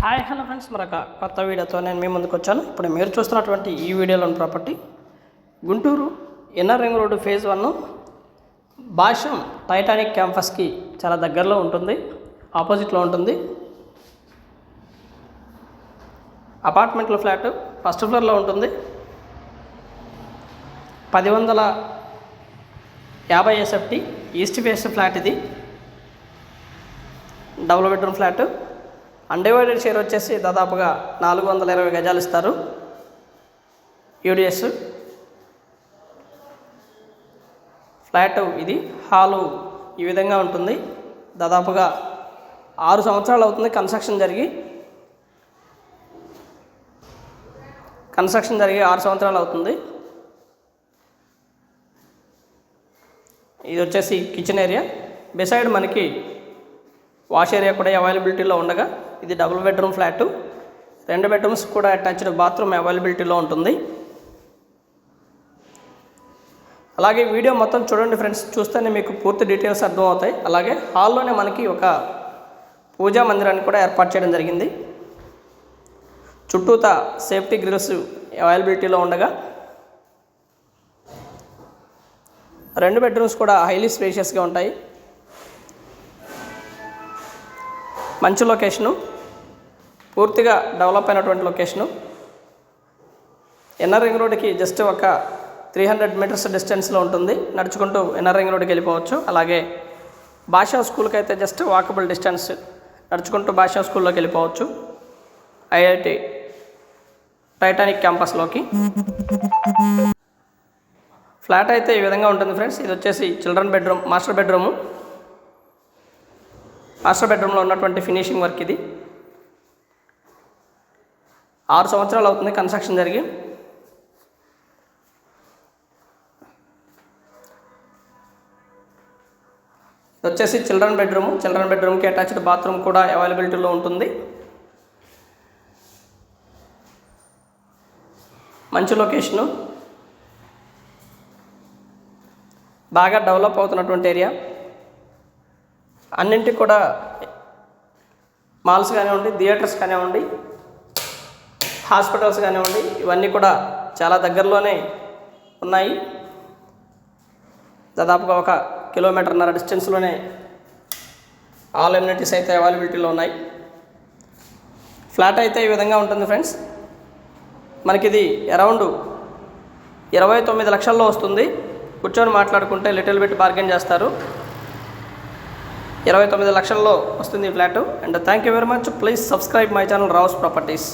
Hi hello friends, మరొక కొత్త వీడియోతో నేను మీ ముందుకు వచ్చాను. ఇప్పుడు మీరు చూస్తున్నటువంటి ఈ వీడియోలోని property Guntur inner ring road phase 1 Bhashyam titanic క్యాంపస్కి చాలా దగ్గరలో ఉంటుంది, ఆపోజిట్లో ఉంటుంది. అపార్ట్మెంట్లో ఫ్లాట్ ఫస్ట్ ఫ్లోర్లో ఉంటుంది. 1050 SFT ఈస్ట్ ఫేస్ ఫ్లాట్. ఇది double bedroom flat. Undivided share వచ్చేసి దాదాపుగా 420 గజాలు ఇస్తారు. UDS flat. ఇది హాలు ఈ విధంగా ఉంటుంది. దాదాపుగా 6 సంవత్సరాలు అవుతుంది కన్స్ట్రక్షన్ జరిగి 6 సంవత్సరాలు అవుతుంది. ఇది వచ్చేసి కిచెన్ ఏరియా. బిసైడ్ మనకి వాష్ ఏరియా కూడా అవైలబిలిటీలో ఉండగా ఇది డబుల్ బెడ్రూమ్ ఫ్లాట్. 2 బెడ్రూమ్స్ కూడా అటాచ్డ్ బాత్రూమ్ అవైలబిలిటీలో ఉంటుంది. అలాగే వీడియో మొత్తం చూడండి ఫ్రెండ్స్, చూస్తేనే మీకు పూర్తి డీటెయిల్స్ అర్థమవుతాయి. అలాగే హాల్లోనే మనకి ఒక పూజా మందిరాన్ని కూడా ఏర్పాటు చేయడం జరిగింది. చుట్టూతా సేఫ్టీ గ్రిల్స్ అవైలబిలిటీలో ఉండగా 2 బెడ్రూమ్స్ కూడా హైలీ స్పేషియస్గా ఉంటాయి. మంచి లొకేషను, పూర్తిగా డెవలప్ అయినటువంటి లొకేషను. ఇన్నర్ రింగ్ రోడ్డుకి జస్ట్ ఒక 300 మీటర్స్ డిస్టెన్స్లో ఉంటుంది. నడుచుకుంటూ ఇన్నర్ రింగ్ రోడ్డుకి వెళ్ళిపోవచ్చు. అలాగే భాషా స్కూల్కి అయితే జస్ట్ వాకబుల్ డిస్టెన్స్, నడుచుకుంటూ భాషా స్కూల్లోకి వెళ్ళిపోవచ్చు. IIT Titanic క్యాంపస్లోకి. ఫ్లాట్ అయితే ఈ విధంగా ఉంటుంది ఫ్రెండ్స్. ఇది వచ్చేసి children bedroom, master bedroom. Master బెడ్రూమ్లో ఉన్నటువంటి ఫినిషింగ్ వర్క్. ఇది 6 సంవత్సరాలు అవుతుంది కన్స్ట్రక్షన్ జరిగి. ఇది వచ్చేసి చిల్డ్రన్ బెడ్రూము. చిల్డ్రన్ బెడ్రూమ్కి అటాచ్డ్ బాత్రూమ్ కూడా అవైలబిలిటీలో ఉంటుంది. మంచి లొకేషను, బాగా డెవలప్ అవుతున్నటువంటి ఏరియా. అన్నింటికి కూడా మాల్స్ కానివ్వండి, థియేటర్స్ కానివ్వండి, హాస్పిటల్స్ కానివ్వండి, ఇవన్నీ కూడా చాలా దగ్గరలోనే ఉన్నాయి. దాదాపుగా 1.5 కిలోమీటర్ డిస్టెన్స్లోనే ఆల్ ఎమ్యూనిటీస్ అయితే అవైలబిలిటీలో ఉన్నాయి. ఫ్లాట్ అయితే ఈ విధంగా ఉంటుంది ఫ్రెండ్స్. మనకి ఇది అరౌండ్ 29 లక్షల్లో వస్తుంది. కూర్చొని మాట్లాడుకుంటే లిటిల్ బిట్ బార్గెన్ చేస్తారు. 29 లక్షల్లో వస్తుంది ఈ flat. And thank you very much. Please subscribe my channel Rao's properties.